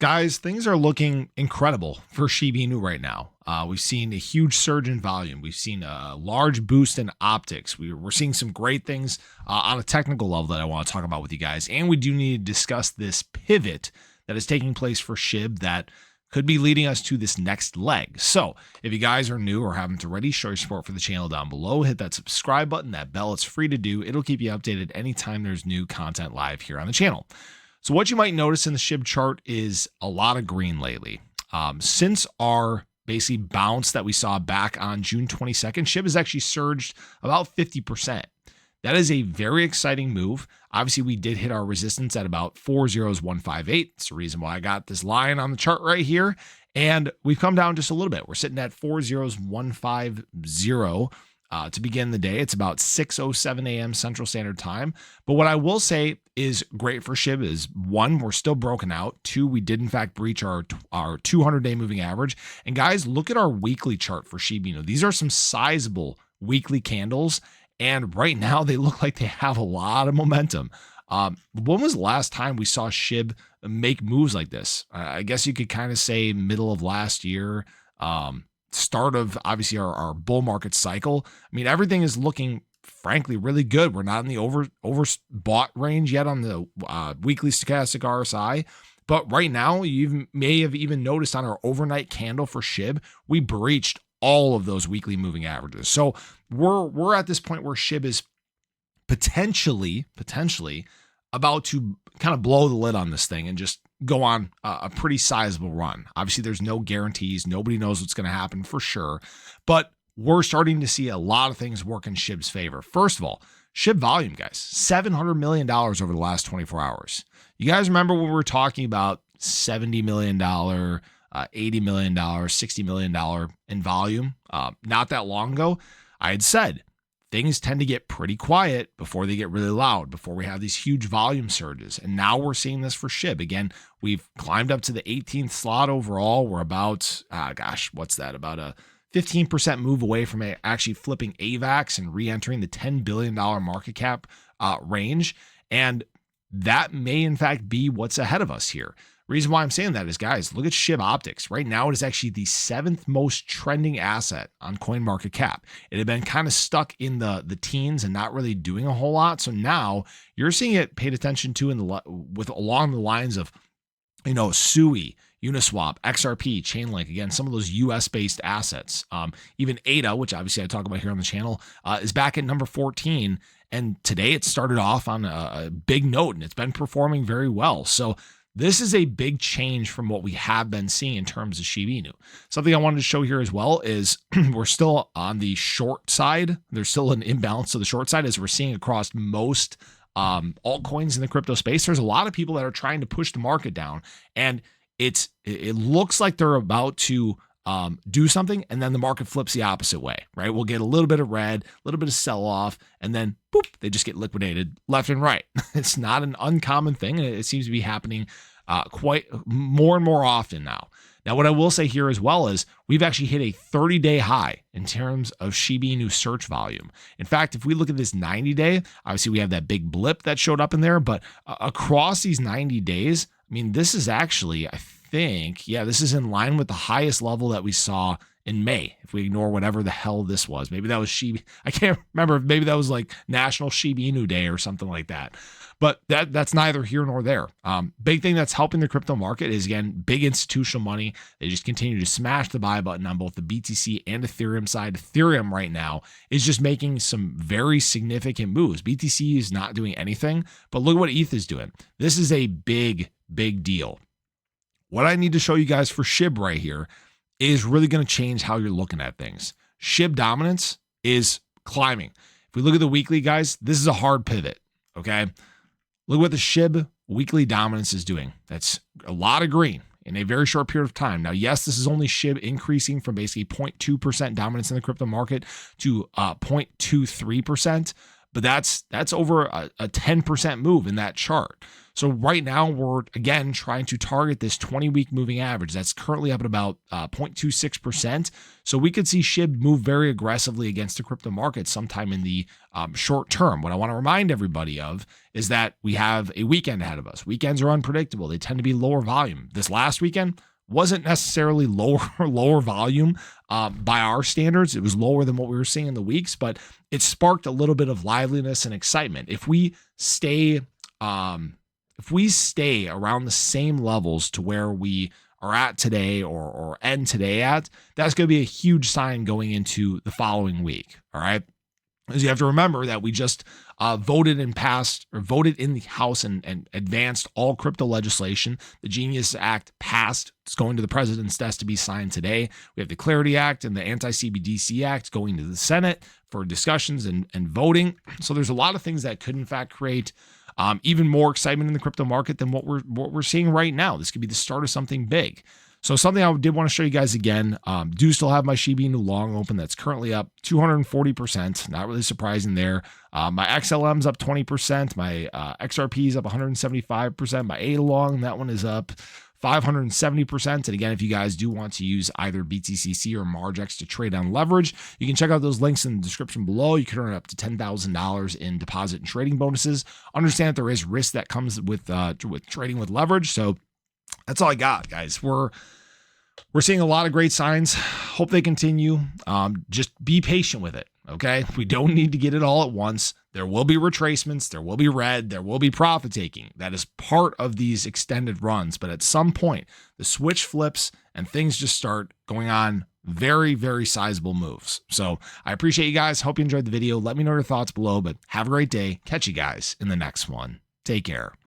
Guys, things are looking incredible for Shiba Inu right now. We've seen a huge surge in volume. We've seen a large boost in optics. We're seeing some great things on a technical level that I want to talk about with you guys. And we do need to discuss this pivot that is taking place for SHIB that could be leading us to this next leg. So if you guys are new or haven't already, show your support for the channel down below. Hit that subscribe button, that bell. It's free to do. It'll keep you updated anytime there's new content live here on the channel. So what you might notice in the SHIB chart is a lot of green lately. Since our basically bounce that we saw back on June 22nd, SHIB has actually surged about 50%. That is a very exciting move. Obviously, we did hit our resistance at about 40158. It's the reason why I got this line on the chart right here. And we've come down just a little bit. We're sitting at 40150 to begin the day. It's about 6:07 a.m. Central Standard Time. But what I will say is great for SHIB is, one, we're still broken out. Two, we did in fact breach our 200-day moving average. And guys, look at our weekly chart for Shiba Inu. These are some sizable weekly candles. And right now they look like they have a lot of momentum. When was the last time we saw SHIB make moves like this? I guess you could kind of say middle of last year. Start of obviously our bull market cycle. I mean, everything is looking frankly really good. We're not in the overbought range yet on the weekly stochastic RSI, but right now you may have even noticed on our overnight candle for SHIB, we breached all of those weekly moving averages. So we're at this point where SHIB is potentially about to kind of blow the lid on this thing and just go on a pretty sizable run. Obviously, there's no guarantees. Nobody knows what's going to happen for sure. But we're starting to see a lot of things work in SHIB's favor. First of all, SHIB volume, guys, $700 million over the last 24 hours. You guys remember when we were talking about $70 million, $80 million, $60 million in volume? Not that long ago, I had said, things tend to get pretty quiet before they get really loud, before we have these huge volume surges. And now we're seeing this for SHIB. Again, we've climbed up to the 18th slot overall. We're about, what's that? About a 15% move away from actually flipping AVAX and re-entering the $10 billion market cap range. And that may in fact be what's ahead of us here. Reason why I'm saying that is, guys, look at SHIB Optics. Right now, it is actually the 7th most trending asset on CoinMarketCap. It had been kind of stuck in the teens and not really doing a whole lot. So now you're seeing it paid attention to along the lines of, SUI, Uniswap, XRP, Chainlink, again, some of those US-based assets. Even ADA, which obviously I talk about here on the channel, is back at number 14. And today it started off on a big note, and it's been performing very well. So this is a big change from what we have been seeing in terms of Shiba Inu. Something I wanted to show here as well is we're still on the short side. There's still an imbalance to the short side as we're seeing across most altcoins in the crypto space. There's a lot of people that are trying to push the market down, and it looks like they're about to do something, and then the market flips the opposite way, right? We'll get a little bit of red, a little bit of sell off, and then boop, they just get liquidated left and right. It's not an uncommon thing, and it seems to be happening quite more and more often now. Now, what I will say here as well is we've actually hit a 30-day high in terms of Shiba Inu search volume. In fact, if we look at this 90-day, obviously we have that big blip that showed up in there, but across these 90 days, I mean, this is actually, I think, this is in line with the highest level that we saw in May, if we ignore whatever the hell this was. Maybe that was I can't remember. Maybe that was like National Shiba Inu Day or something like that. But that's neither here nor there. Big thing that's helping the crypto market is, again, big institutional money. They just continue to smash the buy button on both the BTC and Ethereum side. Ethereum right now is just making some very significant moves. BTC is not doing anything, but look at what ETH is doing. This is a big deal. What I need to show you guys for SHIB right here is really going to change how you're looking at things. SHIB dominance is climbing. If we look at the weekly, guys, this is a hard pivot, okay? Look what the SHIB weekly dominance is doing. That's a lot of green in a very short period of time. Now, yes, this is only SHIB increasing from basically 0.2% dominance in the crypto market to 0.23%, but that's over a 10% move in that chart. So right now we're again trying to target this 20-week moving average that's currently up at about 0.26%. So we could see SHIB move very aggressively against the crypto market sometime in the short term. What I want to remind everybody of is that we have a weekend ahead of us. Weekends are unpredictable. They tend to be lower volume. This last weekend wasn't necessarily lower volume by our standards. It was lower than what we were seeing in the weeks, but it sparked a little bit of liveliness and excitement. If we stay around the same levels to where we are at today or end today at, that's going to be a huge sign going into the following week. All right. Because you have to remember that we just voted in the House and advanced all crypto legislation. The Genius Act passed. It's going to the president's desk to be signed today. We have the Clarity Act and the Anti-CBDC Act going to the Senate for discussions and voting. So there's a lot of things that could in fact create even more excitement in the crypto market than what we're seeing right now. This could be the start of something big. So something I did want to show you guys again, do still have my Shiba Inu long open. That's currently up 240%. Not really surprising there. My XLM's up 20%. My XRP is up 175%. My ADA long, that one is up 570%. And again, if you guys do want to use either BTCC or Margex to trade on leverage, you can check out those links in the description below. You can earn up to $10,000 in deposit and trading bonuses. Understand that there is risk that comes with trading with leverage. So that's all I got, guys. We're seeing a lot of great signs. Hope they continue. Just be patient with it. Okay. We don't need to get it all at once. There will be retracements. There will be red. There will be profit taking. That is part of these extended runs. But at some point, the switch flips and things just start going on very, very sizable moves. So I appreciate you guys. Hope you enjoyed the video. Let me know your thoughts below, but have a great day. Catch you guys in the next one. Take care.